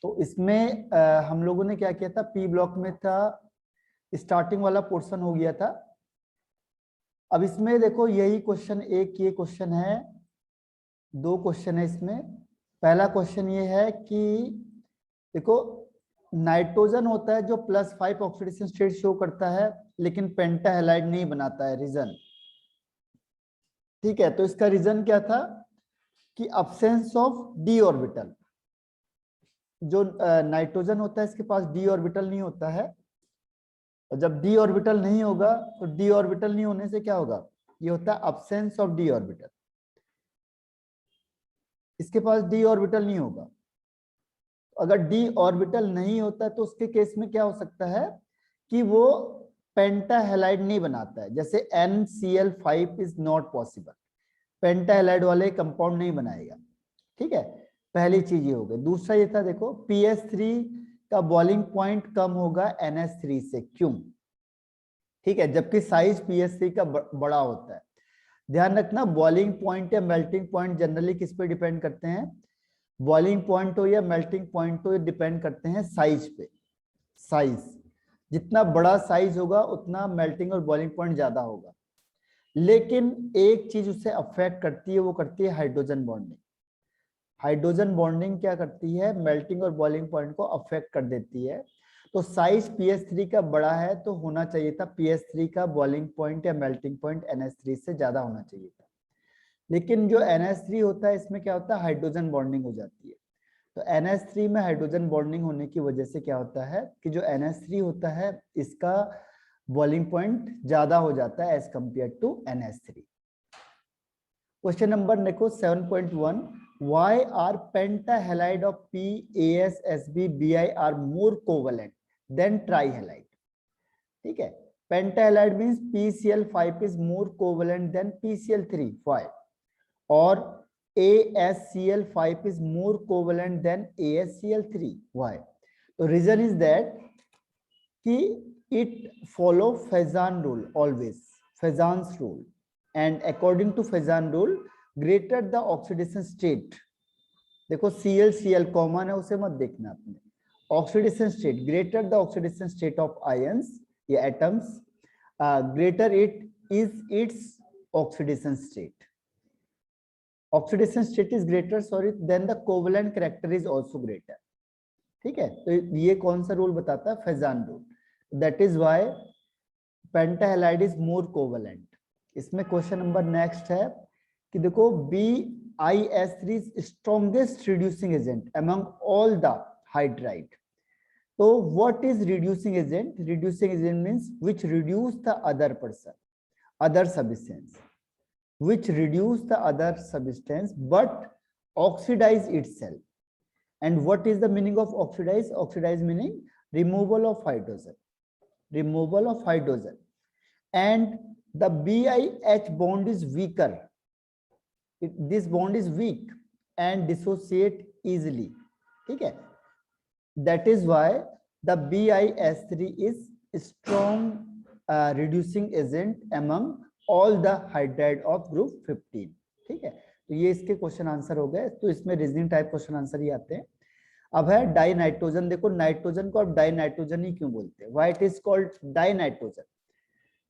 तो इसमें हम लोगों ने क्या किया था, पी ब्लॉक में था, स्टार्टिंग वाला पोर्शन हो गया था। अब इसमें देखो यही क्वेश्चन, एक ये क्वेश्चन है, दो क्वेश्चन है इसमें। पहला क्वेश्चन ये है कि देखो नाइट्रोजन होता है जो +5 ऑक्सीडेशन स्टेट शो करता है, लेकिन पेंटाहेलाइड नहीं बनाता है। रीजन, ठीक है, तो इसका रीजन क्या था कि अब्सेंस ऑफ डी ऑर्बिटल। जो नाइट्रोजन होता है इसके पास डी ऑर्बिटल नहीं होता है, और जब डी ऑर्बिटल नहीं होगा तो डी ऑर्बिटल नहीं होने से क्या होगा, ये होता है अब्सेंस ऑफ डी ऑर्बिटल। इसके पास डी ऑर्बिटल नहीं होगा। अगर डी ऑर्बिटल नहीं होता है तो उसके केस में क्या हो सकता है कि वो पेंटाहेलाइड नहीं बनाता है। जैसे NCl5 is not possible, pentahalide वाले कंपाउंड नहीं बनाएगा। ठीक है, पहली चीज ये हो गई। दूसरा ये था, देखो PS3 का बॉइलिंग पॉइंट कम होगा NH3 से, क्यों? ठीक है, जबकि साइज PS3 का बड़ा होता है। ध्यान रखना, बॉइलिंग पॉइंट या मेल्टिंग पॉइंट जनरली किस पे डिपेंड करते हैं? बॉइलिंग पॉइंट हो या मेल्टिंग पॉइंट हो, ये डिपेंड करते हैं साइज पे। साइज, जितना बड़ा साइज होगा उतना मेल्टिंग और बॉइलिंग पॉइंट ज्यादा होगा। लेकिन एक चीज उससे अफेक्ट करती है, वो करती है हाइड्रोजन बॉन्डिंग। हाइड्रोजन बॉन्डिंग क्या करती है, मेल्टिंग और बॉइलिंग पॉइंट को अफेक्ट कर देती है। तो साइज PS3 का बड़ा है तो होना चाहिए था PS3 का बॉइलिंग पॉइंट या मेल्टिंग पॉइंट NH3 से ज्यादा होना चाहिए था। लेकिन जो NH3 होता है इसमें क्या होता है, हाइड्रोजन बॉन्डिंग हो जाती है। तो NH3 में हाइड्रोजन बॉन्डिंग होने की वजह से क्या होता है कि जो NH3 होता है इसका बॉइलिंग पॉइंट ज्यादा हो जाता है as compare to NH3। Question number देखो 7.1, why are pentahalide of PASSB are more covalent than trihalide? ठीक है, pentahalide means PCl5 is more covalent than PCl3, why? और ASCl5 is more covalent than ASCl3, why? तो reason is that कि it follow Fezan rule always, Fezan's rule, and according to Fezan rule greater the oxidation state, देखो Cl common है उसे मत देखना आपने, oxidation state, greater the oxidation state of ions या atoms, greater it is its oxidation state, oxidation state is greater sorry then the covalent character is also greater. ठीक है, तो ये कौन सा रूल बताता है, Fajans rule. That is why pentahalide is more covalent. इसमें क्वेश्चन नंबर नेक्स्ट है कि देखो BiS3 is strongest reducing agent among all the hydride. So what is reducing agent? Reducing agent means which reduce the other person, other substance, which reduce the other substance but oxidize itself. And what is the meaning of oxidize? Oxidize meaning removal of hydrogen, removal of hydrogen. And the BiH bond is weaker. This bond is weak and dissociate easily. ठीक है, that is why the BiS3 is strong reducing agent among all the hydride of group 15. ठीक है, तो ये इसके question answer हो गए। तो इसमें रीजनिंग टाइप क्वेश्चन आंसर ही आते हैं। अब है डाई नाइट्रोजन। देखो नाइट्रोजन को आप डाई नाइट्रोजन ही क्यों बोलते हैं, why it is called die nitrogen?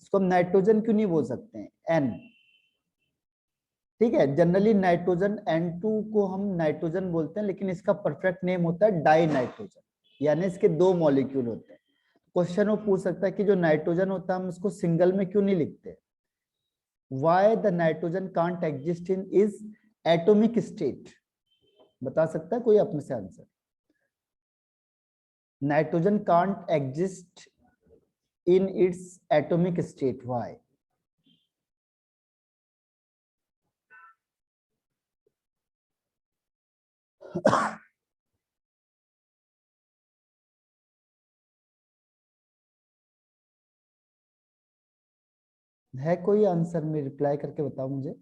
इसको हम नाइट्रोजन क्यों नहीं बोल सकते हैं, N? ठीक है, जनरली नाइट्रोजन N2 को हम नाइट्रोजन बोलते हैं, लेकिन इसका परफेक्ट नेम होता है डाई नाइट्रोजन, यानी इसके दो मॉलिक्यूल होते हैं। क्वेश्चन वो पूछ सकता है कि जो नाइट्रोजन होता है हम इसको सिंगल में क्यों नहीं लिखते? Why the nitrogen can't exist in is atomic state? बता सकता है कोई अपने से answer? Nitrogen can't exist in its atomic state, why? है कोई आंसर में रिप्लाई करके बताओ मुझे।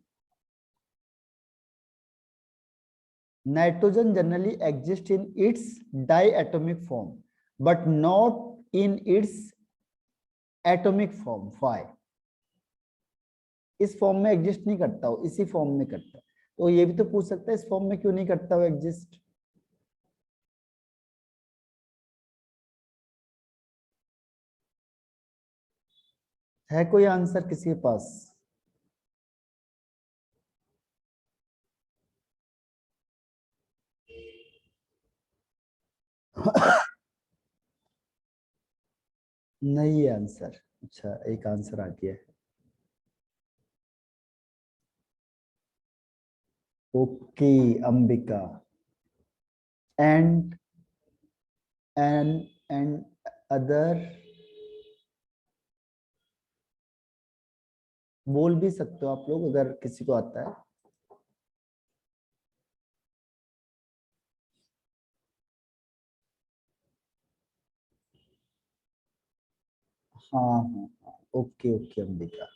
Nitrogen generally exist in its diatomic form but not in its atomic form, why? इस फॉर्म में एग्जिस्ट नहीं करता हो, इसी फॉर्म में करता है। तो ये भी तो पूछ सकता है इस फॉर्म में क्यों नहीं करता हो एग्जिस्ट। है कोई आंसर किसी के पास? नहीं है आंसर। अच्छा, एक आंसर आ गया है। Okay Ambika. And and other, बोल भी सकते हो आप लोग अगर किसी को आता है। हाँ हाँ हाँ, ओके ओके अंबिका,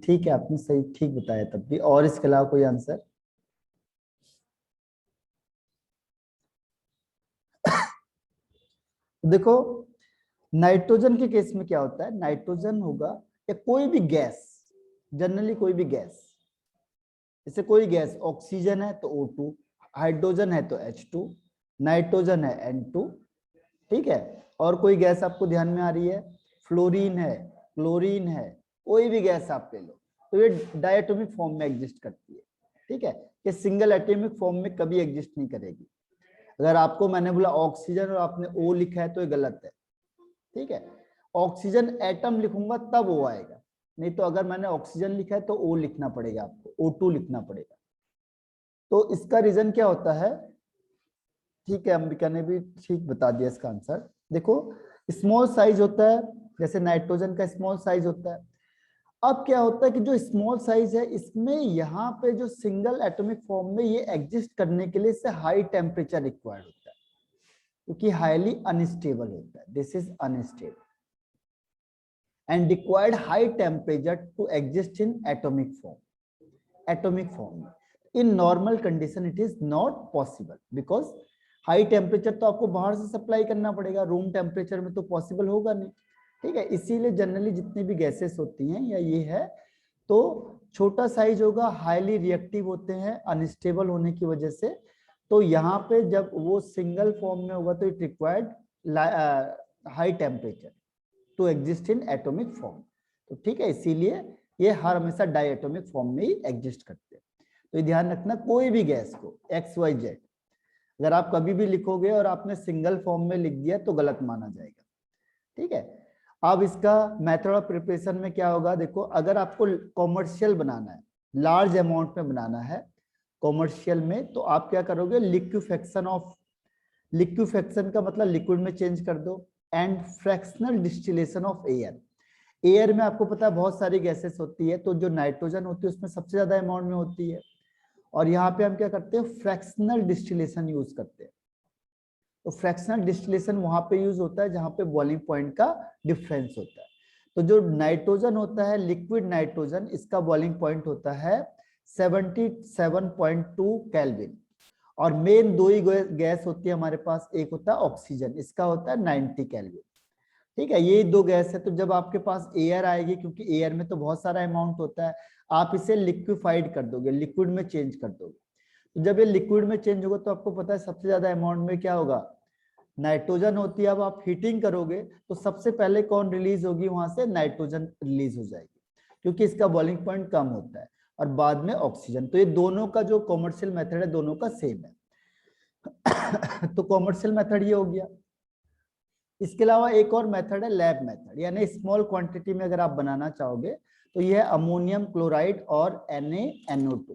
ठीक है, आपने सही ठीक बताया तब भी। और इसके अलावा कोई आंसर? देखो, नाइट्रोजन के केस में क्या होता है, नाइट्रोजन होगा या कोई भी गैस, जनरली कोई भी गैस, जैसे कोई गैस ऑक्सीजन है तो O2, हाइड्रोजन है तो H2, नाइट्रोजन है N2, ठीक है। और कोई गैस आपको ध्यान में आ रही है, फ्लोरीन है, क्लोरीन है, कोई भी गैस आप ले लो, तो ये डायटोमिक फॉर्म में एग्जिस्ट करती है, ठीक है। ये सिंगल एटॉमिक फॉर्म में कभी एग्जिस्ट नहीं करेगी। अगर आपको मैंने बोला ऑक्सीजन और आपने O लिखा है तो ये गलत है, ठीक है। ऑक्सीजन एटम लिखूंगा तब वो आएगा, नहीं तो अगर मैंने ऑक्सीजन लिखा है तो O लिखना पड़ेगा आपको, O2 लिखना पड़ेगा। तो इसका रीजन क्या होता है, ठीक है, अंबिका ने भी ठीक बता दिया इसका आंसर। देखो, स्मॉल साइज होता है, जैसे नाइट्रोजन का स्मॉल साइज होता है। अब क्या होता है कि जो स्मॉल साइज है इसमें यहाँ पे जो सिंगल एटॉमिक फॉर्म में ये एग्जिस्ट करने के लिए इससे हाई टेम्परेचर रिक्वायर्ड होता है, क्योंकि हाईली अनस्टेबल होता है, this is unstable and required high temperature to exist in atomic form. In normal condition it is not possible because high temperature तो आपको बाहर से सप्लाई करना पड़ेगा, रूम टेम्परेचर में तो पॉसिबल होगा नहीं, ठीक है। इसीलिए जनरली जितनी भी गैसेस होती हैं या ये है तो छोटा साइज होगा, हाईली रिएक्टिव होते हैं अनस्टेबल होने की वजह से। तो यहाँ पे जब वो सिंगल फॉर्म में होगा तो it required high temperature to exist in atomic form, तो ठीक है, इसीलिए ये हर हमेशा डायटोमिक फॉर्म में ही एग्जिस्ट करते हैं। तो ये ध्यान रखना, कोई भी गैस को XYZ अगर आप कभी भी लिखोगे और आपने सिंगल फॉर्म में लिख दिया तो गलत माना जाएगा, ठीक है। अब इसका मेथड ऑफ प्रिपरेशन में क्या होगा, देखो, अगर आपको कॉमर्शियल बनाना है, लार्ज अमाउंट में बनाना है कॉमर्शियल में, तो आप क्या करोगे, लिक्विफेक्शन का मतलब लिक्विड में चेंज कर दो, and fractional distillation of air. Air में आपको पता है बहुत सारी गैसेस होती है, तो जो नाइट्रोजन होती है उसमें सबसे ज्यादा अमाउंट में होती है, और यहाँ पे हम क्या करते हैं, फ्रैक्शनल डिस्टिलेशन यूज करते हैं। तो फ्रैक्शनल डिस्टिलेशन वहां पे यूज होता है जहां पे बॉइलिंग पॉइंट का डिफरेंस होता है। तो जो नाइट्रोजन होता है, लिक्विड नाइट्रोजन, इसका बॉइलिंग पॉइंट होता है 77.2 केल्विन, और मेन दो ही गैस होती है हमारे पास, एक होता है ऑक्सीजन, इसका होता है 90 केल्विन, ठीक है। ये दो गैस है, तो जब आपके पास एयर आएगी, क्योंकि एयर में तो बहुत सारा अमाउंट होता है, आप इसे लिक्विफाइड कर दोगे, लिक्विड में चेंज कर दोगे। तो जब ये लिक्विड में चेंज होगा तो आपको पता है सबसे ज्यादा अमाउंट में क्या होगा, नाइट्रोजन होती है। अब आप हीटिंग करोगे तो सबसे पहले कौन रिलीज होगी, वहां से नाइट्रोजन रिलीज हो जाएगी, क्योंकि इसका बॉइलिंग पॉइंट कम होता है, और बाद में ऑक्सीजन। तो ये दोनों का जो कॉमर्शियल मेथड है दोनों का सेम है। तो कॉमर्शियल मेथड ये हो गया। इसके अलावा एक और मेथड है लैब मेथड, यानी स्मॉल क्वांटिटी में अगर आप बनाना चाहोगे तो यह है अमोनियम क्लोराइड और NaNO2।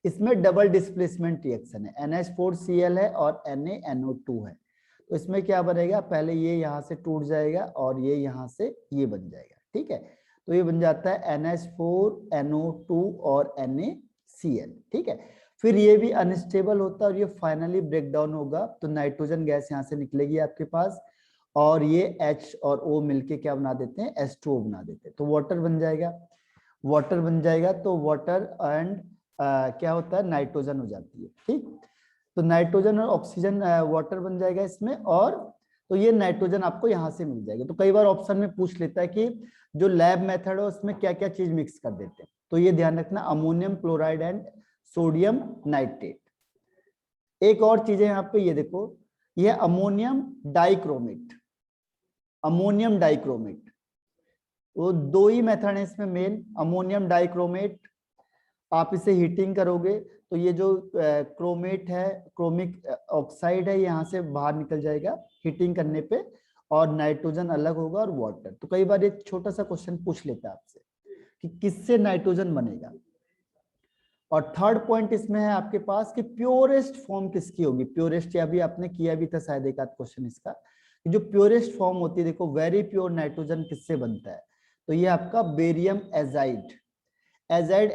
इसमें डबल डिस्प्लेसमेंट रिएक्शन है, NH4Cl है और NaNO2 है। तो इसमें क्या बनेगा, पहले ये यहाँ से टूट जाएगा और ये यहाँ से ये बन जाएगा, ठीक है। तो ये बन जाता है NH4NO2 और NaCl, ठीक है। फिर ये भी अनस्टेबल होता है और ये फाइनली ब्रेक डाउन होगा, तो नाइट्रोजन गैस यहाँ से निकलेगी आपके पास, और ये H और O मिलके क्या बना देते हैं, H2O बना देते हैं, तो वाटर बन जाएगा। वाटर बन जाएगा तो वाटर एंड क्या होता है, नाइट्रोजन हो जाती है, ठीक। तो नाइट्रोजन और ऑक्सीजन वाटर बन जाएगा इसमें, और तो ये नाइट्रोजन आपको यहाँ से मिल जाएगा। तो कई बार ऑप्शन में पूछ लेता है कि जो लैब मेथड है उसमें क्या क्या चीज मिक्स कर देते हैं, तो ये ध्यान रखना, ammonium chloride and sodium nitrate. एक और चीज है यहाँ पे, ये देखो, ये अमोनियम डाइक्रोमेट, अमोनियम डाइक्रोमेट, वो दो ही मेथड है इसमें मेन, अमोनियम डाइक्रोमेट, आप इसे हीटिंग करोगे तो ये जो क्रोमेट है, क्रोमिक ऑक्साइड है, यहाँ से बाहर निकल जाएगा हीटिंग करने पे, और नाइट्रोजन अलग होगा और वाटर। तो कई बार एक छोटा सा क्वेश्चन पूछ लेता है आपसे कि किससे नाइट्रोजन बनेगा। और थर्ड पॉइंट इसमें है आपके पास कि प्योरेस्ट फॉर्म किसकी होगी। प्योरेस्ट या भी आपने किया भी था शायद एक आध क्वेश्चन इसका, कि जो प्योरेस्ट फॉर्म होती है, देखो वेरी प्योर नाइट्रोजन किससे बनता है, तो ये आपका barium azide, azide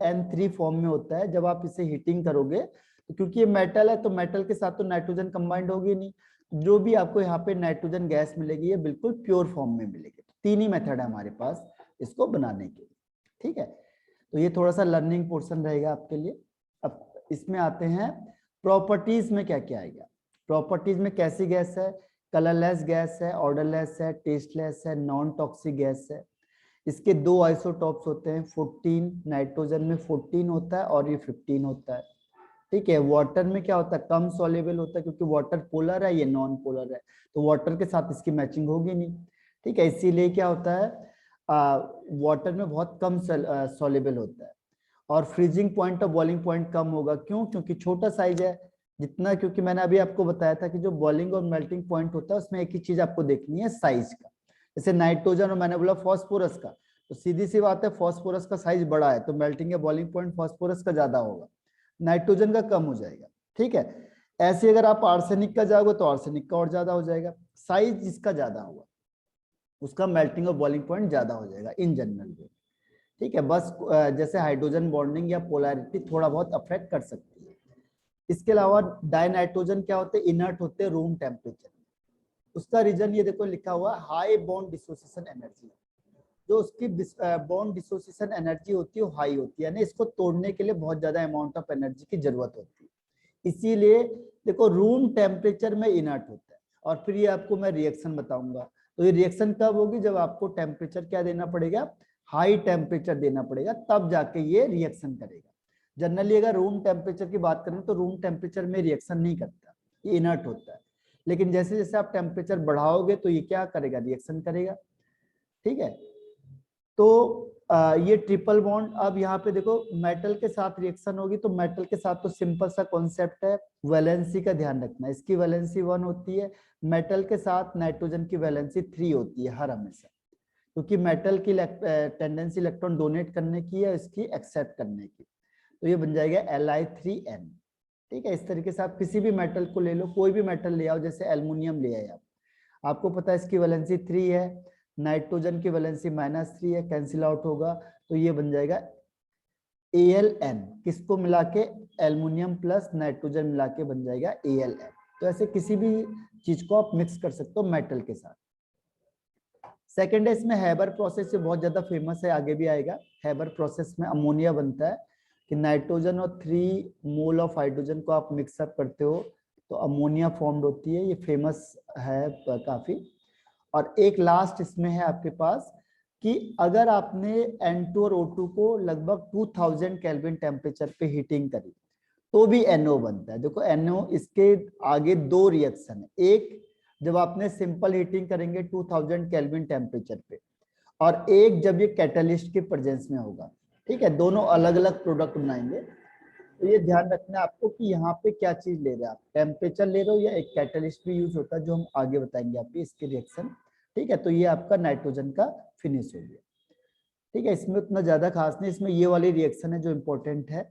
N3 form में होता है। जब आप इसे हीटिंग करोगे तो क्योंकि ये मेटल है तो मेटल के साथ तो नाइट्रोजन कंबाइंड होगी नहीं, जो भी आपको यहाँ पे नाइट्रोजन गैस मिलेगी ये बिल्कुल प्योर फॉर्म में मिलेगी। तो तीन ही मेथड है हमारे पास इसको बनाने के, ठीक है। तो ये थोड़ा सा लर्निंग पोर्शन रहेगा आपके लिए। अब इसमें आते हैं प्रॉपर्टीज में क्या क्या आएगा। प्रॉपर्टीज में कैसी गैस है, कलरलेस गैस है, ऑर्डरलेस है, टेस्टलेस है, नॉन टॉक्सिक गैस है। इसके दो आइसोटॉप्स होते हैं 14, नाइट्रोजन में 14 होता है और ये 15 होता है, ठीक है। वाटर में क्या होता है, कम सॉल्युबल होता है, क्योंकि वाटर पोलर है, ये नॉन पोलर है, तो वाटर के साथ इसकी मैचिंग होगी नहीं, ठीक है। इसीलिए क्या होता है, वाटर में बहुत कम सॉल्युबल होता है। और फ्रीजिंग पॉइंट और बॉइलिंग पॉइंट कम होगा, क्यों, क्योंकि छोटा साइज है जितना, क्योंकि मैंने अभी आपको बताया था कि जो बॉइलिंग और मेल्टिंग पॉइंट होता है उसमें एक ही चीज आपको देखनी है, साइज का। जैसे नाइट्रोजन और मैंने बोला फास्फोरस का, तो सीधी सी बात है फास्फोरस का साइज बड़ा है तो मेल्टिंग या बॉइलिंग पॉइंट फास्फोरस का ज्यादा होगा, नाइट्रोजन का कम हो जाएगा, ठीक है। ऐसे अगर आप आर्सेनिक का जाओगे तो आर्सेनिक का और ज्यादा हो जाएगा, साइज जिसका ज्यादा होगा उसका मेल्टिंग और बॉइलिंग पॉइंट ज्यादा हो जाएगा इन जनरल वे, ठीक है। बस जैसे हाइड्रोजन बॉन्डिंग या पोलैरिटी थोड़ा बहुत अफेक्ट कर सकती है। इसके अलावा डाइनाइट्रोजन क्या होते हैं, इनर्ट होते हैं रूम टेम्परेचर। उसका रीजन ये देखो लिखा हुआ, हाई बॉन्ड डिसोसिएशन एनर्जी, जो उसकी बॉन्ड डिसोसिएशन एनर्जी होती है वो हाई होती है, यानी इसको तोड़ने के लिए बहुत ज्यादा अमाउंट ऑफ एनर्जी की जरूरत होती है। इसीलिए देखो रूम टेम्परेचर में इनर्ट होता है। और फिर ये आपको मैं रिएक्शन बताऊंगा, तो ये रिएक्शन कब होगी, जब आपको टेम्परेचर क्या देना पड़ेगा, हाई टेम्परेचर देना पड़ेगा, तब जाके ये रिएक्शन करेगा। जनरली अगर रूम टेम्परेचर की बात करें तो रूम टेम्परेचर में रिएक्शन नहीं करता, ये इनर्ट होता है। लेकिन जैसे जैसे आप टेम्परेचर बढ़ाओगे तो ये क्या करेगा, रिएक्शन करेगा, ठीक है। तो ये ट्रिपल बॉन्ड, अब यहाँ पे देखो मेटल के साथ रिएक्शन होगी तो मेटल के साथ तो सिंपल सा कॉन्सेप्ट है, वैलेंसी का ध्यान रखना, इसकी वैलेंसी 1 होती है। मेटल के साथ नाइट्रोजन की वैलेंसी 3 होती है हर हमेशा, क्योंकि मेटल की टेंडेंसी इलेक्ट्रॉन डोनेट करने की है, इसकी एक्सेप्ट करने की। तो ये बन जाएगा Li3n, ठीक है। इस तरीके से आप किसी भी मेटल को ले लो, कोई भी मेटल ले आओ, जैसे एल्युमिनियम ले आए आप, आपको पता है इसकी वैलेंसी 3 है, नाइट्रोजन की वैलेंसी -3 है, कैंसिल आउट होगा, तो ये बन जाएगा Al(N), किसको मिला के, एल्युमिनियम प्लस नाइट्रोजन मिला के बन जाएगा Al(N). तो ऐसे किसी भी चीज को आप मिक्स कर सकते हो मेटल के साथ। सेकेंड है इसमें हैबर प्रोसेस, से बहुत ज्यादा फेमस है, आगे भी आएगा। हैबर प्रोसेस में अमोनिया बनता है कि नाइट्रोजन और 3 मोल ऑफ हाइड्रोजन को आप मिक्सअप करते हो तो अमोनिया फॉर्म्ड होती है, ये फेमस है काफी। और एक लास्ट इसमें है आपके पास कि अगर आपने N2 और O2 को लगभग 2000 केल्विन टेम्परेचर पे हीटिंग करी तो भी NO बनता है। देखो NO, इसके आगे दो रिएक्शन है, एक जब आपने सिंपल हीटिंग करेंगे 2000 केल्विन टेम्परेचर पे, और एक जब ये कैटलिस्ट के प्रेजेंस में होगा, ठीक है। दोनों अलग अलग प्रोडक्ट बनाएंगे, तो ये ध्यान रखना है आपको कि यहाँ पे क्या चीज ले रहे हैं आप, टेम्परेचर ले रहे हो या एक कैटलिस्ट भी यूज होता है जो हम आगे बताएंगे आपकी इसके रिएक्शन, ठीक है। तो ये आपका नाइट्रोजन का फिनिश हो गया, ठीक है। इसमें उतना ज्यादा खास नहीं, इसमें ये वाली रिएक्शन है जो इम्पोर्टेंट है,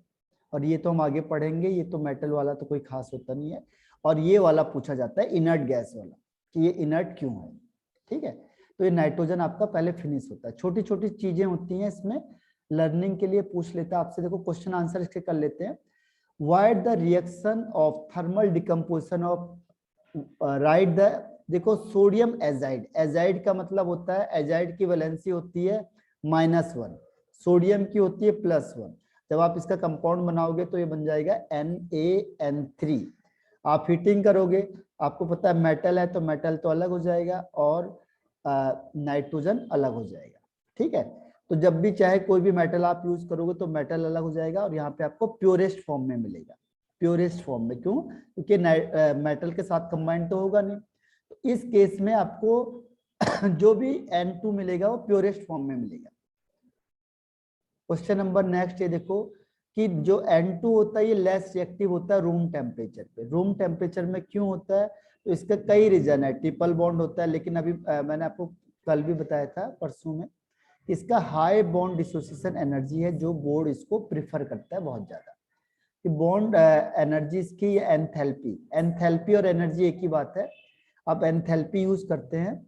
और ये तो हम आगे पढ़ेंगे, ये तो मेटल वाला तो कोई खास होता नहीं है। और ये वाला पूछा जाता है इनर्ट गैस वाला, कि ये इनर्ट क्यों है, ठीक है। तो ये नाइट्रोजन आपका पहले फिनिश होता है। छोटी छोटी चीजें होती हैं इसमें, लर्निंग के लिए पूछ लेता है आपसे, देखो क्वेश्चन आंसर इसके कर लेते हैं। What the reaction of thermal decomposition of, right the, देखो सोडियम एजाइड, एजाइड का मतलब होता है, एजाइड की वैलेंसी होती है -1, सोडियम की होती है +1। जब आप इसका कंपाउंड बनाओगे तो ये बन जाएगा NaN3। आप हीटिंग करोगे, आपको पता है मेटल है तो मेटल तो अलग हो जाएगा और नाइट्रोजन अलग हो जाएगा, ठीक है। तो जब भी चाहे कोई भी मेटल आप यूज करोगे तो मेटल अलग हो जाएगा, और यहाँ पे आपको प्योरेस्ट फॉर्म में मिलेगा, प्योरेस्ट फॉर्म में, क्यों, क्योंकि मेटल के साथ कंबाइंड तो होगा नहीं। तो इस केस में आपको जो भी N2 मिलेगा वो प्योरेस्ट फॉर्म में मिलेगा। क्वेश्चन नंबर नेक्स्ट ये देखो कि जो N2 होता है ये लेस रिएक्टिव होता है रूम टेम्परेचर पे। रूम टेम्परेचर में क्यों होता है? तो इसका कई रीजन है। ट्रिपल बॉन्ड होता है, लेकिन अभी मैंने आपको कल भी बताया था, परसों में, इसका हाई बॉन्ड डिसोसिएशन एनर्जी है जो बोर्ड इसको प्रिफर करता है बहुत ज्यादा। कि बॉन्ड एनर्जी इसकी एंथैल्पी, एंथैल्पी और एनर्जी एक ही बात है। आप एंथैल्पी यूज करते हैं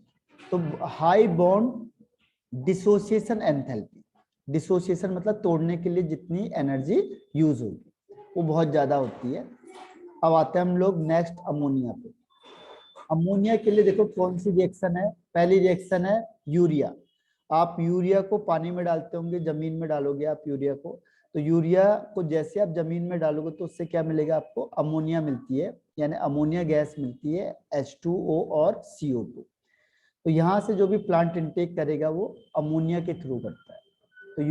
तो high bond dissociation enthalpy, dissociation मतलब तोड़ने के लिए जितनी एनर्जी यूज होगी वो बहुत ज्यादा होती है। अब आते हैं हम लोग नेक्स्ट अमोनिया पे। अमोनिया के लिए देखो कौन सी रिएक्शन है। पहली रिएक्शन है यूरिया। आप यूरिया को पानी में डालते होंगे, जमीन में डालोगे आप यूरिया को, तो यूरिया को जैसे आप जमीन में डालोगे तो उससे क्या मिलेगा आपको? अमोनिया मिलती है, यानी अमोनिया गैस मिलती है, H2O और CO2। तो यहाँ से जो भी प्लांट इनटेक करेगा वो अमोनिया के थ्रू करता है। तो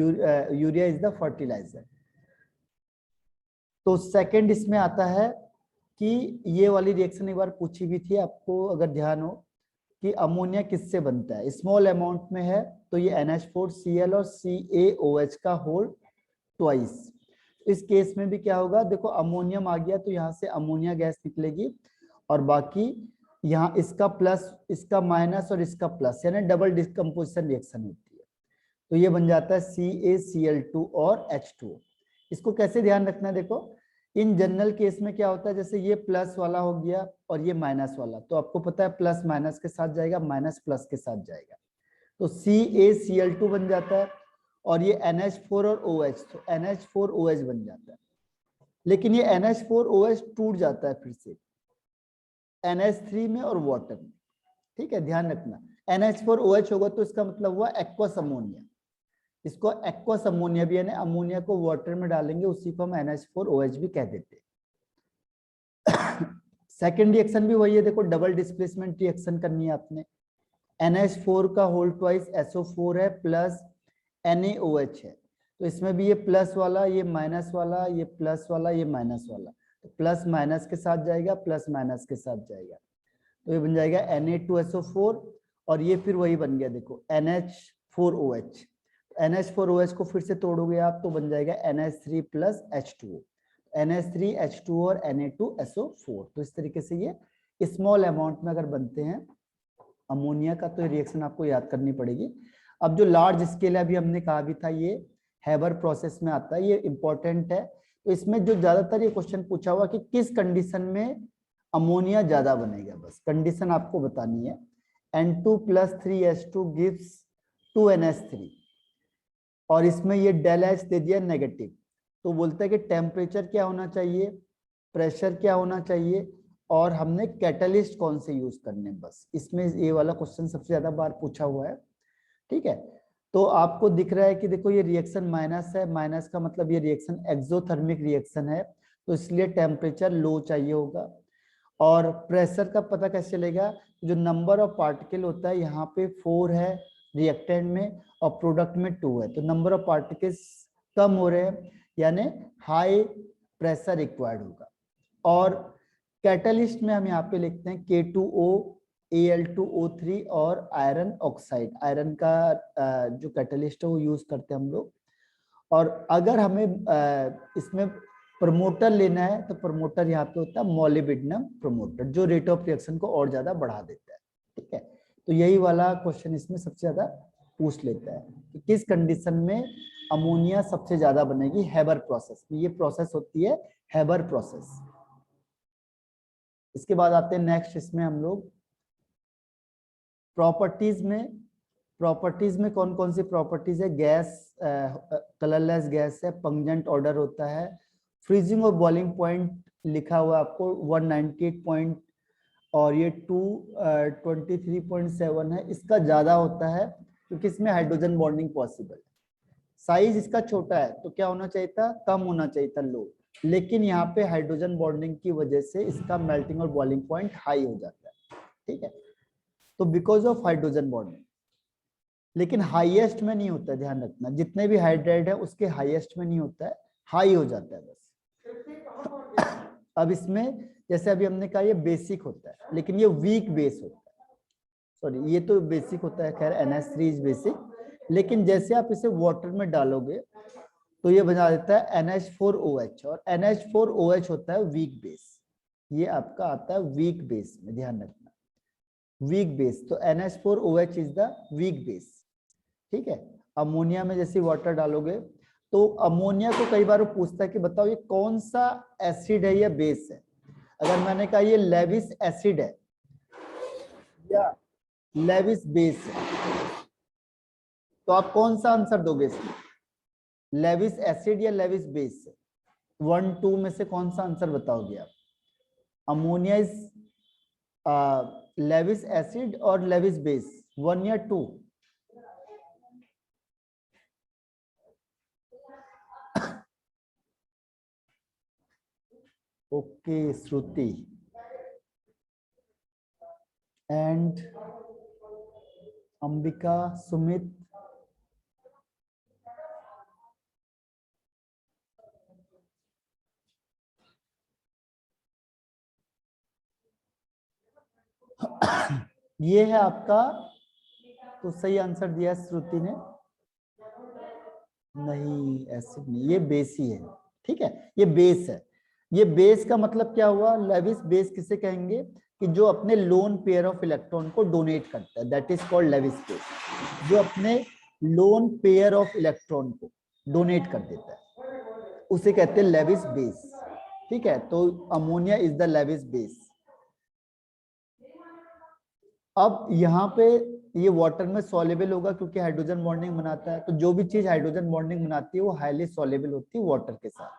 यूरिया इज द फर्टिलाइजर। तो सेकंड इसमें आता है कि ये वाली रिएक्शन एक बार पूछी भी थी आपको, अगर ध्यान हो, कि अमोनिया किससे बनता है। स्मॉल अमाउंट में है तो ये NH4Cl और CaOH का होल ट्वाइस। इस केस में भी क्या होगा, देखो अमोनियम आ गया तो यहाँ से अमोनिया गैस निकलेगी, और बाकी यहाँ इसका प्लस, इसका माइनस और इसका प्लस, यानी डबल डिकम्पोजिशन रिएक्शन होती है। तो ये बन जाता है CaCl2 और H2O। इसको कैसे ध्यान रखना है, देखो इन जनरल केस में क्या होता है, जैसे ये प्लस वाला हो गया और ये माइनस वाला, तो आपको पता है प्लस माइनस के साथ जाएगा, माइनस प्लस के साथ जाएगा, तो CaCl2 बन जाता है, और ये NH4 और OH, तो NH4OH बन जाता है। लेकिन ये NH4OH टूट जाता है फिर से NH3 में और वाटर में। ठीक है, ध्यान रखना, NH4OH होगा तो इसका मतलब हुआ एक्वस अमोनिया। इसको एक्वस अमोनिया भी, यानी अमोनिया को वाटर में डालेंगे उसी को हम NH4OH भी कह देते हैं। सेकेंड रिएक्शन भी वही है, देखो डबल डिस्प्लेसमेंट रिएक्शन करनी है आपने। NH4 का होल ट्वाइस SO4 है प्लस NaOH है, तो इसमें भी ये प्लस वाला, ये माइनस वाला, ये प्लस वाला, ये माइनस वाला, तो प्लस माइनस के साथ जाएगा, प्लस माइनस के साथ जाएगा, तो ये बन जाएगा Na2SO4, और ये फिर वही बन गया देखो NH4OH। NH4OH को फिर से तोड़ोगे आप तो बन जाएगा NH3 plus H2O, NH3 H2O और Na2SO4। तो इस तरीके से ये स्मॉल अमाउंट में अगर बनते हैं अमोनिया का तो ये रिएक्शन आपको याद करनी पड़ेगी। अब जो लार्ज स्केल है, अभी हमने कहा भी था, ये हैबर प्रोसेस में आता है, ये इंपॉर्टेंट है। तो इसमें जो ज्यादातर ये क्वेश्चन पूछा हुआ कि किस कंडीशन में अमोनिया ज्यादा बनेगा, बस कंडीशन आपको बतानी है। N2 plus 3H2 gives 2NH3, और इसमें ये डेल H दे दिया नेगेटिव, तो बोलता है कि टेम्परेचर क्या होना चाहिए, प्रेशर क्या होना चाहिए, और हमने कैटलिस्ट कौन से यूज करने, बस इसमें ये वाला क्वेश्चन सबसे ज्यादा बार पूछा हुआ है। ठीक है, तो आपको दिख रहा है कि देखो ये रिएक्शन माइनस है, माइनस का मतलब ये रिएक्शन एक्सोथर्मिक रिएक्शन है, तो इसलिए टेम्परेचर लो चाहिए होगा। और प्रेशर का पता कैसे चलेगा, जो नंबर ऑफ पार्टिकल होता है यहाँ पे 4 है रिएक्टेंट में और प्रोडक्ट में 2 है, तो नंबर ऑफ पार्टिकल्स कम हो रहे हैं, यानी हाई प्रेशर रिक्वायर्ड होगा। और कैटलिस्ट में हम यहाँ पे लिखते हैं K2O Al2O3 और आयरन ऑक्साइड, आयरन का जो कैटलिस्ट है वो यूज करते हैं हम लोग। और अगर हमें इसमें प्रमोटर लेना है तो प्रमोटर यहाँ पे होता है मोलिब्डेनम प्रमोटर, जो रेट ऑफ रिएक्शन को और ज्यादा बढ़ा देता है। ठीक है, तो यही वाला क्वेश्चन इसमें सबसे ज्यादा पूछ लेता है कि किस कंडीशन में अमोनिया सबसे ज्यादा बनेगी, हैबर प्रोसेस में। ये प्रोसेस होती है हैबर प्रोसेस। इसके बाद आते हैं नेक्स्ट, इसमें हम लोग प्रॉपर्टीज में कौन कौन सी प्रॉपर्टीज है। गैस कलरलेस गैस है, पंजेंट ऑर्डर होता है, फ्रीजिंग और बॉइलिंग पॉइंट लिखा हुआ आपको 198 पॉइंट, और ये 223.7 है, इसका ज्यादा होता है क्योंकि इसमें हाइड्रोजन बॉन्डिंग पॉसिबल है। साइज इसका छोटा है तो क्या होना चाहिए था, कम होना चाहिए था, लो, लेकिन यहाँ पे हाइड्रोजन बॉन्डिंग की वजह से इसका मेल्टिंग और बॉइलिंग पॉइंट हाई हो जाता है। ठीक है, तो बिकॉज ऑफ हाइड्रोजन बॉन्डिंग, लेकिन हाईएस्ट में नहीं होता है, ध्यान रखना, जितने भी हाइड्राइड है उसके हाईएस्ट में नहीं होता है, हाई हो जाता है बस। अब इसमें जैसे अभी हमने कहा ये बेसिक होता है, लेकिन ये वीक बेस होता है। सॉरी ये तो बेसिक होता है, खैर NH3 इज बेसिक, लेकिन जैसे आप इसे वाटर में डालोगे तो ये बना देता है NH4OH, और NH4OH होता है वीक बेस। ये आपका आता है वीक बेस में, ध्यान रखना, वीक बेस। तो NH4OH is the weak base, ठीक है। अमोनिया में जैसे वाटर डालोगे तो अमोनिया को कई बार वो पूछता है कि बताओ ये कौन सा एसिड है या बेस है। अगर मैंने कहा ये लेविस एसिड है या लेविस बेस है, तो आप कौन सा आंसर दोगे इसमें, लेविस एसिड या लेविस बेस? 1 2 में से कौन सा आंसर बताओगे आप? अमोनिया इज लेविस एसिड और लेविस बेस, 1 या 2? Okay Shruti and Ambika, Sumit, ये है आपका, तो सही आंसर दिया श्रुति ने। नहीं एसिड नहीं, ये बेस ही है, ठीक है, ये बेस है। ये बेस का मतलब क्या हुआ, लेविस बेस किसे कहेंगे कि जो अपने लोन पेयर ऑफ इलेक्ट्रॉन को डोनेट करता है, that is called Lewis base. जो अपने लोन पेयर ऑफ इलेक्ट्रॉन को डोनेट कर देता है उसे कहते हैं लेविस बेस, ठीक है। तो ammonia is the Lewis base. अब यहाँ पे ये वाटर में सॉल्युबल होगा क्योंकि हाइड्रोजन बॉन्डिंग बनाता है, तो जो भी चीज हाइड्रोजन बॉन्डिंग बनाती है वो हाईली सॉल्युबल होती है वाटर के साथ।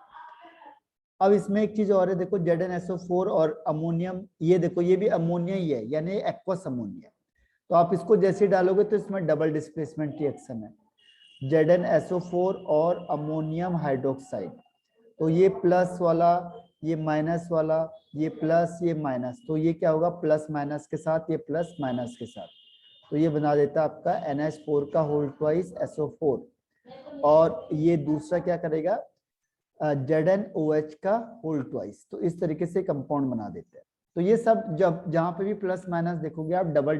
अब इसमें एक चीज और है, देखो ZnSO4 और अमोनियम, ये देखो ये भी अमोनिया ही है, यानी एक्वस अमोनिया। तो आप इसको जैसे डालोगे तो इसमें डबल डिस्प्लेसमेंट रिएक्शन है, ZnSO4 और अमोनियम हाइड्रोक्साइड। तो ये प्लस वाला, ये माइनस वाला, ये प्लस, ये माइनस, तो ये क्या होगा, प्लस माइनस के साथ, ये प्लस माइनस के साथ, तो ये बना देता है आपका NH4 का होल ट्वाइस SO4। और ये दूसरा क्या करेगा, ZnOH का होल ट्वाइस। तो इस तरीके से कंपाउंड बना देते हैं। तो ये सब जब जहां पे भी प्लस माइनस देखोगे आप, डबल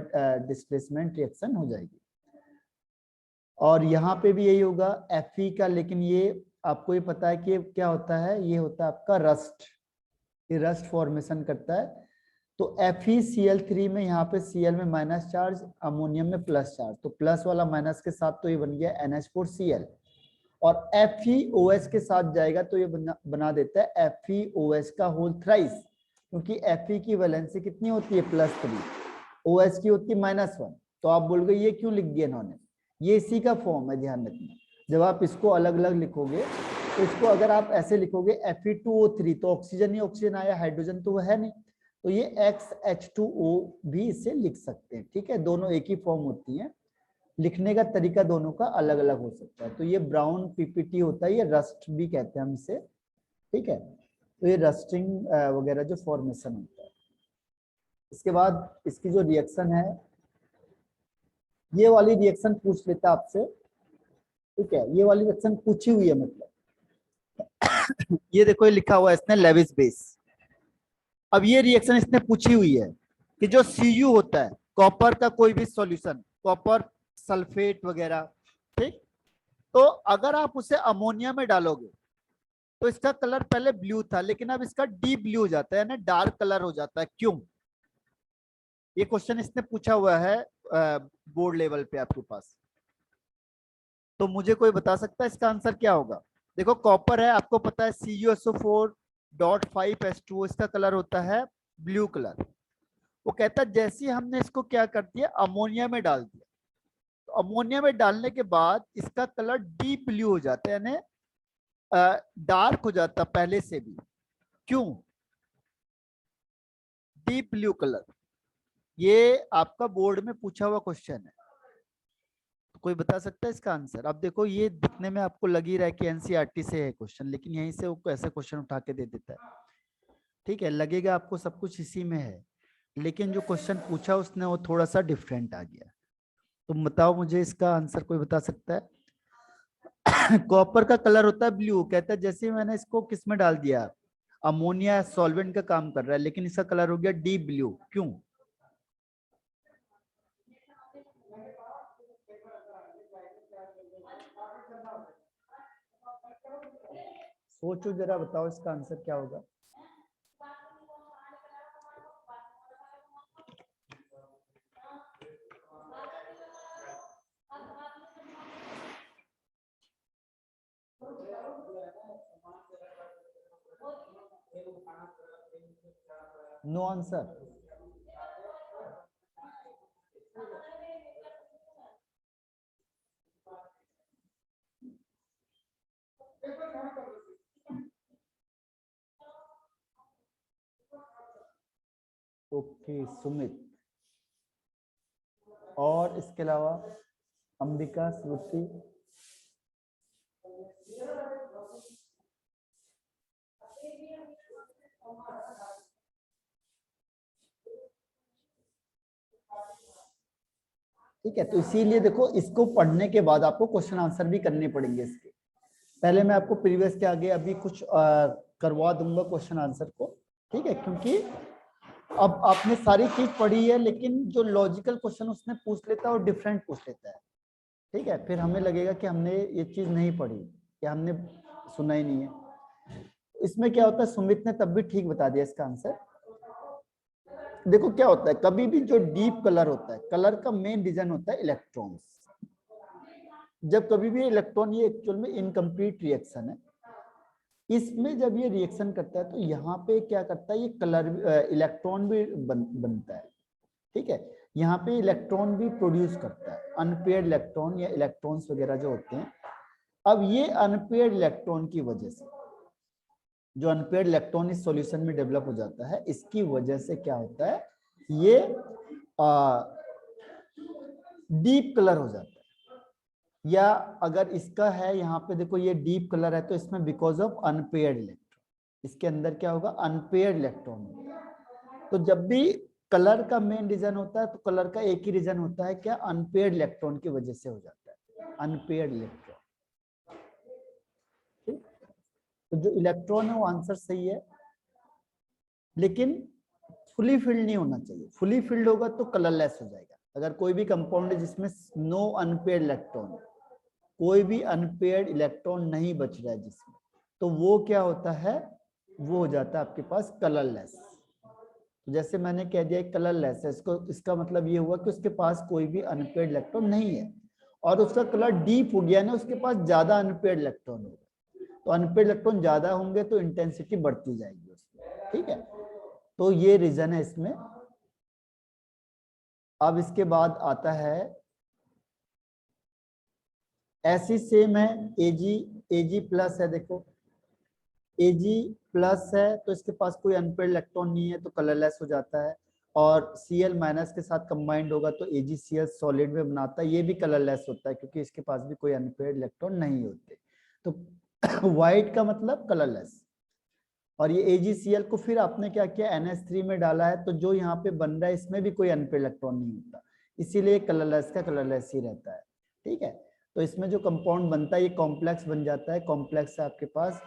डिस्प्लेसमेंट रिएक्शन हो जाएगी। और यहाँ पे भी यही होगा Fe का, लेकिन ये आपको ये पता है कि क्या होता है, ये होता है आपका रस्ट, ये रस्ट फॉर्मेशन करता है। तो FeCl3 में यहाँ पे Cl में माइनस चार्ज, अमोनियम में प्लस चार्ज, तो प्लस वाला माइनस के साथ तो ये बन गया NH4Cl, और FeOH के साथ जाएगा तो ये बना देता है FeOH का होल थ्राइस, क्योंकि Fe की वैलेंसी कितनी होती है, +3, OH की होती है -1। तो आप बोल गए ये क्यों लिख दिया इन्होंने, ये इसी का फॉर्म है, ध्यान रखना। जब आप इसको अलग अलग लिखोगे तो इसको अगर आप ऐसे लिखोगे Fe2O3, तो ऑक्सीजन ही ऑक्सीजन आया, हाइड्रोजन तो वो है नहीं, तो ये XH2O भी इसे लिख सकते हैं, ठीक है। दोनों एक ही फॉर्म होती है, लिखने का तरीका दोनों का अलग अलग हो सकता है। तो ये ब्राउन PPT होता है, ये रस्ट भी कहते हैं हम इसे, ठीक है। तो ये रस्टिंग वगैरह जो फॉर्मेशन होता है। इसके बाद इसकी जो रिएक्शन है, ये वाली रिएक्शन पूछ लेता आपसे, ठीक है, ये वाली रिएक्शन पूछी हुई है, मतलब ये देखो ये लिखा हुआ है इसने लेविस बेस। अब ये रिएक्शन इसने पूछी हुई है कि जो Cu होता है, कॉपर का कोई भी सॉल्यूशन, कॉपर सल्फेट वगैरह, ठीक, तो अगर आप उसे अमोनिया में डालोगे तो इसका कलर पहले ब्लू था, लेकिन अब इसका डीप ब्लू हो जाता है, यानी डार्क कलर हो जाता है, क्यों? ये क्वेश्चन इसने पूछा हुआ है बोर्ड लेवल पे आपके पास। तो मुझे कोई बता सकता है इसका आंसर क्या होगा? देखो कॉपर है, आपको पता है CuSO4.5H2O, इसका कलर होता है ब्लू कलर। वो कहता है जैसे ही हमने इसको क्या कर दिया, अमोनिया में डाल दिया, तो अमोनिया में डालने के बाद इसका कलर डीप ब्लू हो जाता है, यानी डार्क हो जाता पहले से भी, क्यों? डीप ब्लू कलर, ये आपका बोर्ड में पूछा हुआ क्वेश्चन है, तो कोई बता सकता है इसका आंसर? अब देखो ये दिखने में आपको लग ही रहा है कि NCERT से है क्वेश्चन, लेकिन यहीं से वो ऐसे क्वेश्चन उठा के दे देता है, ठीक है। लगेगा आपको सब कुछ इसी में है, लेकिन जो क्वेश्चन पूछा उसने वो थोड़ा सा डिफरेंट आ गया। तुम बताओ मुझे इसका आंसर, कोई बता सकता है? कॉपर का कलर होता है ब्लू, कहता है जैसे मैंने इसको किस में डाल दिया, अमोनिया सॉल्वेंट का काम कर रहा है, लेकिन इसका कलर हो गया डीप ब्लू, क्यों? सोचो जरा, बताओ इसका आंसर क्या होगा। No answer. ओके सुमित, और इसके अलावा अंबिका, श्रुति, ठीक है। तो इसीलिए देखो, इसको पढ़ने के बाद आपको क्वेश्चन आंसर भी करने पड़ेंगे इसके। पहले मैं आपको प्रीवियस के आगे अभी कुछ करवा दूंगा क्वेश्चन आंसर को, ठीक है, क्योंकि अब आपने सारी चीज पढ़ी है, लेकिन जो लॉजिकल क्वेश्चन उसने पूछ लेता है और डिफरेंट पूछ लेता है, ठीक है, फिर हमें लगेगा कि हमने ये चीज नहीं पढ़ी या हमने सुना ही नहीं है। इसमें क्या होता है, सुमित ने तब भी ठीक बता दिया इसका आंसर। देखो क्या होता है, कभी भी जो डीप कलर होता है, कलर का मेन रीजन होता है इलेक्ट्रॉन्स। जब कभी भी इलेक्ट्रॉन, ये एक्चुअल में इनकम्प्लीट रिएक्शन है, इसमें जब ये रिएक्शन करता है तो यहाँ पे क्या करता है, ये कलर इलेक्ट्रॉन भी बनता है, ठीक है। यहाँ पे इलेक्ट्रॉन भी प्रोड्यूस करता है, अनपेयर्ड इलेक्ट्रॉन या इलेक्ट्रॉन्स वगैरह जो होते हैं। अब ये अनपेयर्ड इलेक्ट्रॉन की वजह से, जो अनपेयर्ड इलेक्ट्रॉन इस सॉल्यूशन में डेवलप हो जाता है, इसकी वजह से क्या होता है, ये डीप कलर हो जाता है। या अगर इसका है यहाँ पे देखो ये डीप कलर है, तो इसमें बिकॉज ऑफ अनपेयर्ड इलेक्ट्रॉन, इसके अंदर क्या होगा, अनपेयर्ड इलेक्ट्रॉन होगा। तो जब भी कलर का मेन रीजन होता है, तो कलर का एक ही रीजन होता है, क्या, अनपेयर्ड इलेक्ट्रॉन की वजह से हो जाता है, अनपेयर्ड इलेक्ट्रॉन। तो जो इलेक्ट्रॉन है वो आंसर सही है, लेकिन फुली फिल्ड नहीं होना चाहिए। फुली फिल्ड होगा तो कलरलेस हो जाएगा। अगर कोई भी कंपाउंड है जिसमें नो अनपेयर्ड इलेक्ट्रॉन, कोई भी अनपेयर्ड इलेक्ट्रॉन नहीं बच रहा है जिसमें, तो वो क्या होता है, वो हो जाता है आपके पास कलरलेस। जैसे मैंने कह दिया कलरलेस है, इसको, इसका मतलब ये हुआ कि उसके पास कोई भी अनपेयर्ड इलेक्ट्रॉन नहीं है, और उसका कलर डीप हो गया ना, उसके पास ज्यादा अनपेयर्ड इलेक्ट्रॉन होगा। तो अनपेयर्ड इलेक्ट्रॉन ज्यादा होंगे तो इंटेंसिटी बढ़ती जाएगी उसमें, ठीक है। तो ये रीजन है इसमें। अब इसके बाद आता है ऐसी सेम है एजी प्लस है, देखो एजी प्लस है तो इसके पास कोई अनपेयर्ड इलेक्ट्रॉन नहीं है, तो कलरलेस हो जाता है। और Cl माइनस के साथ कंबाइंड होगा तो AgCl सॉलिड में बनाता है, ये भी कलरलेस होता है क्योंकि इसके पास भी कोई अनपेयर्ड इलेक्ट्रॉन नहीं होते। तो व्हाइट का मतलब कलरलेस। और ये AgCl को फिर आपने क्या किया, NH3 में डाला है, तो जो यहाँ पे बन रहा है इसमें भी कोई अनपेयर्ड इलेक्ट्रॉन नहीं होता, इसीलिए कलरलेस का कलरलेस ही रहता है, ठीक है। तो इसमें जो कंपाउंड बनता है ये कॉम्प्लेक्स बन जाता है। कॉम्प्लेक्स है आपके पास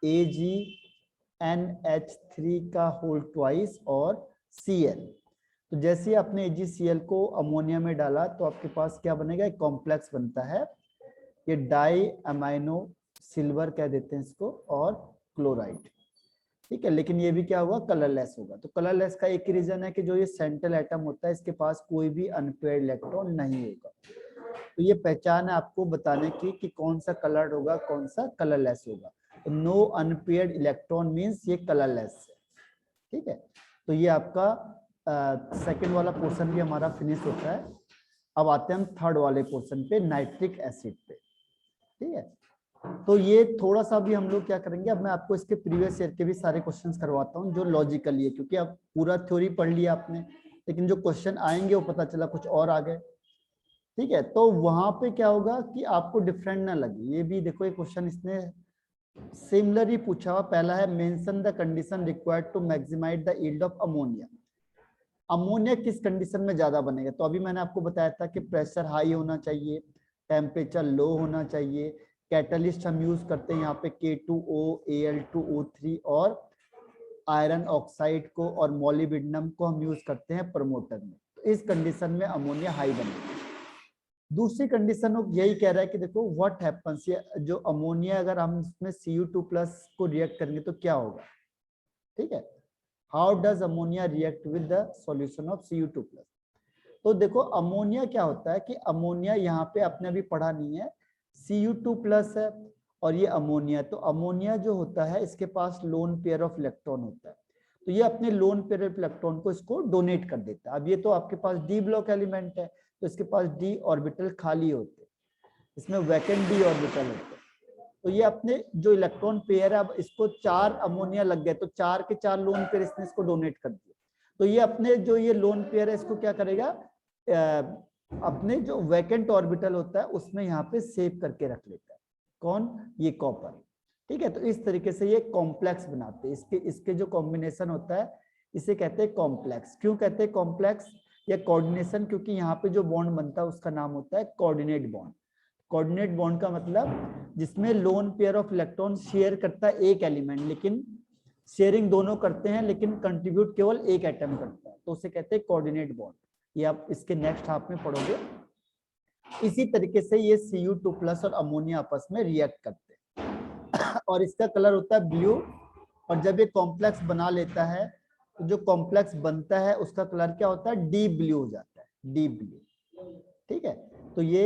AgNH3 का होल ट्वाइस और Cl। तो जैसे ही आपने AgCl को अमोनिया में डाला तो आपके पास क्या बनेगा, एक कॉम्प्लेक्स बनता है, ये डाई अमाइनो सिल्वर कह देते हैं इसको, और क्लोराइड, ठीक है। लेकिन ये भी क्या होगा, कलरलेस होगा। तो कलरलेस का एक ही रीजन है कि जो ये सेंट्रल एटम होता है इसके पास कोई भी अनपेयर्ड इलेक्ट्रॉन नहीं होगा। तो ये पहचान है आपको बताने की कि कौन सा कलर्ड होगा, कौन सा कलरलेस होगा। तो नो अनपेयर्ड इलेक्ट्रॉन मींस ये कलरलेस है, ठीक है। तो ये आपका सेकंड वाला पोर्शन भी हमारा फिनिश होता है। अब आते हैं हम थर्ड वाले पोर्शन पे, नाइट्रिक एसिड पे, ठीक है। तो ये थोड़ा सा भी हम लोग क्या करेंगे, अब मैं आपको इसके प्रीवियस ईयर के भी सारे क्वेश्चंस करवाता हूँ जो लॉजिकली है, क्योंकि अब पूरा थ्योरी पढ़ लिया आपने, लेकिन जो क्वेश्चन आएंगे वो पता चला कुछ और आ गए, ठीक है। तो वहां पे क्या होगा कि आपको डिफरेंट ना लगे। ये भी देखो, एक क्वेश्चन इसने सिमिलर ही पूछा हुआ, पहला है mention the condition required to maximise the yield of ammonia. Ammonia किस कंडीशन में ज्यादा बनेगा, तो अभी मैंने आपको बताया था कि प्रेशर हाई होना चाहिए, टेम्परेचर लो होना चाहिए, कैटलिस्ट हम यूज करते हैं यहाँ पे K2O, Al2O3 और आयरन ऑक्साइड को और मोलिब्डेनम को हम यूज करते हैं प्रमोटर में। तो इस कंडीशन में अमोनिया हाई बनेगी। दूसरी कंडीशन वो यही कह रहा है कि देखो व्हाट हैपेंस, ये जो अमोनिया अगर हम इसमें Cu2+ को रिएक्ट करेंगे तो क्या होगा, ठीक है। How does ammonia react with the solution of Cu2+। तो देखो अमोनिया क्या होता है कि अमोनिया यहाँ पे आपने अभी पढ़ा नहीं है, Cu2+ है और ये अमोनिया, तो अमोनिया जो होता है इसके पास लोन पेयर ऑफ इलेक्ट्रॉन होता है, तो ये अपने लोन पेयर ऑफ इलेक्ट्रॉन को इसको डोनेट कर देता है। अब ये तो आपके पास डी ब्लॉक एलिमेंट है, तो इसके पास डी ऑर्बिटल खाली होते हैं, इसमें वैकेंट डी ऑर्बिटल होते हैं, तो ये अपने जो इलेक्ट्रॉन पेयर है, अब इसको 4 अमोनिया लग गए तो 4 के 4 लोन पेयर इसने इसको डोनेट कर दिया, तो ये अपने जो ये लोन पेयर है इसको क्या करेगा, अपने जो वैकेंट ऑर्बिटल होता है उसमें यहाँ पे सेव करके रख लेता है। कौन, ये कॉपर, ठीक है। तो इस तरीके से ये कॉम्प्लेक्स बनाते हैं, इसके जो कॉम्बिनेशन होता है इसे कहते हैं कॉम्प्लेक्स। क्यों कहते हैं कॉम्प्लेक्स या कोऑर्डिनेशन, क्योंकि यहाँ पे जो बॉन्ड बनता है उसका नाम होता है कोऑर्डिनेट बॉन्ड। कोऑर्डिनेट बॉन्ड का मतलब जिसमें loan pair of electron share करता है एक एलिमेंट, लेकिन शेयरिंग दोनों करते हैं लेकिन कंट्रीब्यूट केवल एक एटम करता है, तो उसे कहते हैं कोऑर्डिनेट बॉन्ड। ये आप इसके नेक्स्ट हाफ में पढ़ोगे। इसी तरीके से ये Cu2+ और अमोनिया आपस में रिएक्ट करते हैं और इसका कलर होता है ब्लू, और जब ये कॉम्प्लेक्स बना लेता है तो जो कॉम्प्लेक्स बनता है उसका कलर क्या होता है, डीप ब्लू हो जाता है, डीप ब्लू, ठीक है। तो ये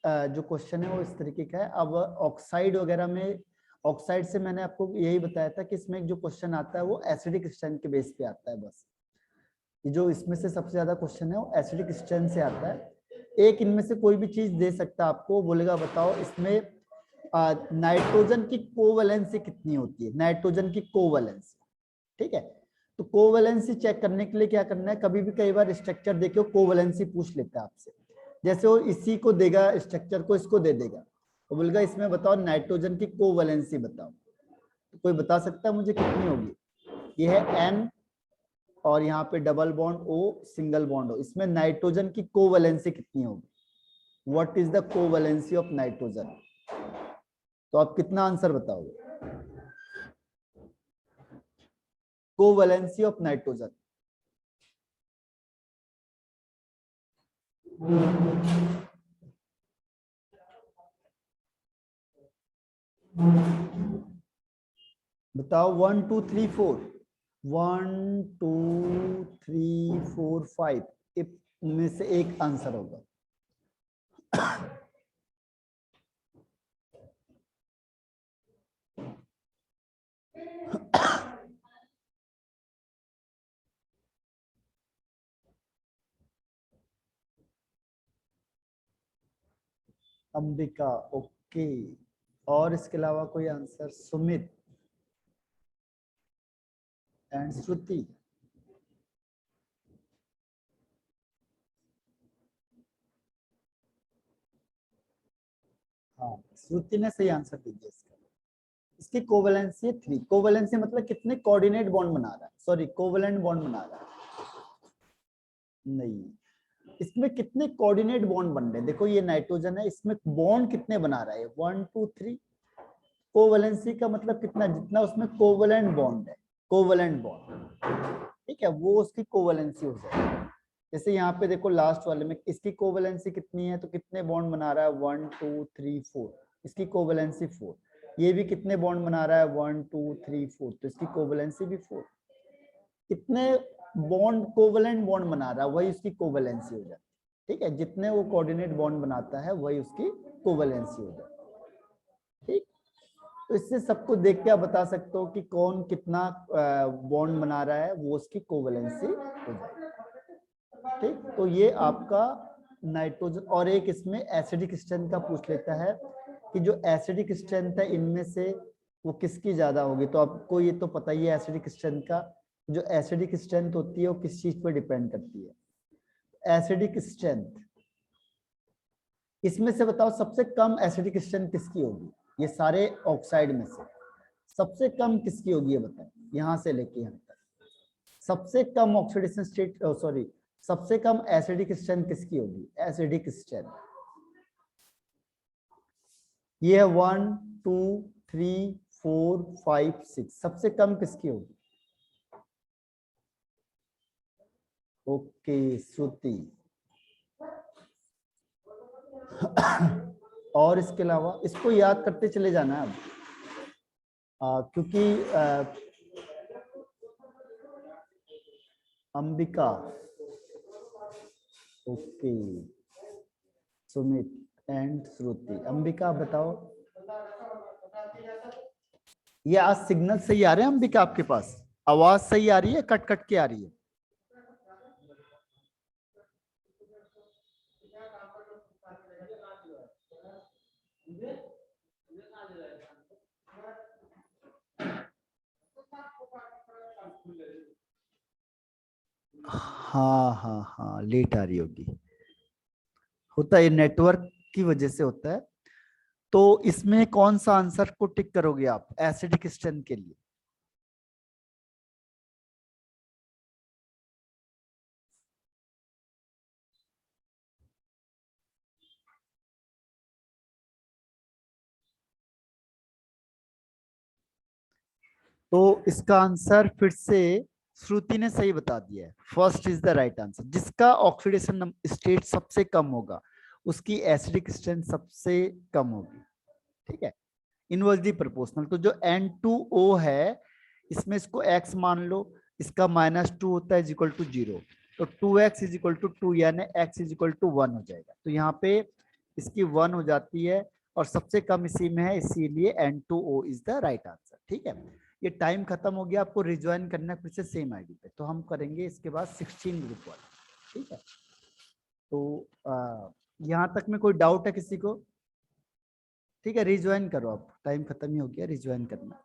जो क्वेश्चन है वो इस तरीके का है। अब ऑक्साइड वगैरह में, ऑक्साइड से मैंने आपको यही बताया था कि इसमें जो क्वेश्चन आता है वो एसिडिक स्ट्रेंथ के बेस पे आता है, बस ये जो इसमें से सबसे ज्यादा क्वेश्चन है वो एसिडिक स्ट्रेंथ से आता है। एक इनमें से कोई भी चीज दे सकता है आपको, बोलेगा बताओ इसमें नाइट्रोजन की कोवैलेंसी कितनी होती है, नाइट्रोजन की कोवैलेंसी, ठीक है। तो कोवैलेंसी चेक करने के लिए क्या करना है, कभी भी कई बार स्ट्रक्चर देखो कोवैलेंसी पूछ लेता है आपसे, जैसे वो इसी को देगा स्ट्रक्चर को, इसको दे देगा, तो बोलेगा इसमें बताओ नाइट्रोजन की कोवैलेंसी बताओ, तो कोई बता सकता है मुझे कितनी होगी, ये है N और यहाँ पे double bond O, single bond O, इसमें नाइट्रोजन की कोवैलेंसी कितनी होगी, what is the covalency of nitrogen, तो आप कितना आंसर बताओगे, कोवैलेंसी ऑफ नाइट्रोजन। बताओ 1 2 3 4, 1 2 3 4 5, इनमें से एक आंसर होगा। अंबिका, ओके, और इसके अलावा कोई आंसर, सुमित एंड श्रुति, हाँ श्रुति ने सही आंसर दे दिया इसका। इसकी कोवैलेंसी 3, कोवैलेंसी मतलब कितने कोऑर्डिनेट बॉन्ड बना रहा है, सॉरी कोवैलेंट बॉन्ड बना रहा है, नहीं, इसमें कितने कोऑर्डिनेट बॉन्ड बन रहे हैं, देखो ये नाइट्रोजन है, इसमें बॉन्ड कितने बना रहा है, 1 2 3, कोवैलेंसी का मतलब कितना, जितना उसमें कोवैलेंट बॉन्ड है, कोवैलेंट बॉन्ड, ठीक है, वो उसकी कोवैलेंसी हो जाएगी। जैसे यहाँ पे देखो लास्ट वाले में इसकी कोवैलेंसी कितनी है, तो कितने बॉन्ड बना रहा है, 1 2 3 4, इसकी कोवैलेंसी 4, ये भी कितने बॉन्ड बना रहा है, 1 2 3 4, तो इसकी कोवैलेंसी भी 4, कितने बॉन्ड कोवैलेंट बॉन्ड बना रहा है वही उसकी कोवैलेंसी हो जाती है, ठीक है, जितने वो कोऑर्डिनेट बॉन्ड बनाता है वही उसकी कोवैलेंसी हो जाती है, ठीक। तो इससे सबको देख के आप बता सकते हो कि कौन कितना बॉन्ड बना रहा है, वो उसकी कोवैलेंसी हो जाती है, ठीक। तो ये आपका नाइट्रोजन, और एक इसमें एसिडिक स्ट्रेंथ का पूछ लेता है कि जो एसिडिक स्ट्रेंथ है इनमें से वो किसकी ज्यादा होगी, तो आपको ये तो पता ही है एसिडिक स्ट्रेंथ का, जो एसिडिक स्ट्रेंथ होती है वो किस चीज पर डिपेंड करती है, एसिडिक स्ट्रेंथ, इसमें से बताओ सबसे कम एसिडिक स्ट्रेंथ किसकी होगी, ये सारे ऑक्साइड में से सबसे कम किसकी होगी ये बताएं, यहां से लेके यहां तक सबसे कम ऑक्सीडेशन स्टेट, सॉरी सबसे कम एसिडिक स्ट्रेंथ किसकी होगी, एसिडिक स्ट्रेंथ, ये है 1 2 3 4 5 6, सबसे कम किसकी होगी, ओके श्रुति, और इसके अलावा इसको याद करते चले जाना है अब, क्योंकि अंबिका, ओके, सुमित एंड श्रुति। अंबिका बताओ, ये आज सिग्नल सही आ रहे हैं अंबिका आपके पास? आवाज सही आ रही है, कट कट के आ रही है? हाँ हाँ हाँ, लेट आ रही होगी, होता है नेटवर्क की वजह से होता है। तो इसमें कौन सा आंसर को टिक करोगे आप एसिडिक स्ट्रेंथ के लिए? तो इसका आंसर फिर से श्रुति ने सही बता दिया है, first is the right answer. जिसका ऑक्सीडेशन स्टेट सबसे कम होगा उसकी एसिडिक स्ट्रेंथ सबसे कम होगी, ठीक है, इनवर्सली प्रोपोर्शनल। तो जो N2O है इसमें इसको x मान लो, इसका -2 होता है इक्वल टू 0, तो 2x इज इक्वल टू 2 यानी x इज इक्वल टू 1 हो जाएगा। तो यहाँ पे इसकी 1 हो जाती है और सबसे कम इसी में है, इसीलिए N2O is the right answer, ठीक है। ये टाइम खत्म हो गया, आपको रिज्वाइन करना है फिर से सेम आईडी पे, तो हम करेंगे इसके बाद 16 ग्रुप वाला, ठीक है। तो यहाँ तक में कोई डाउट है किसी को? ठीक है, रिज्वाइन करो, आप टाइम खत्म ही हो गया, रिज्वाइन करना।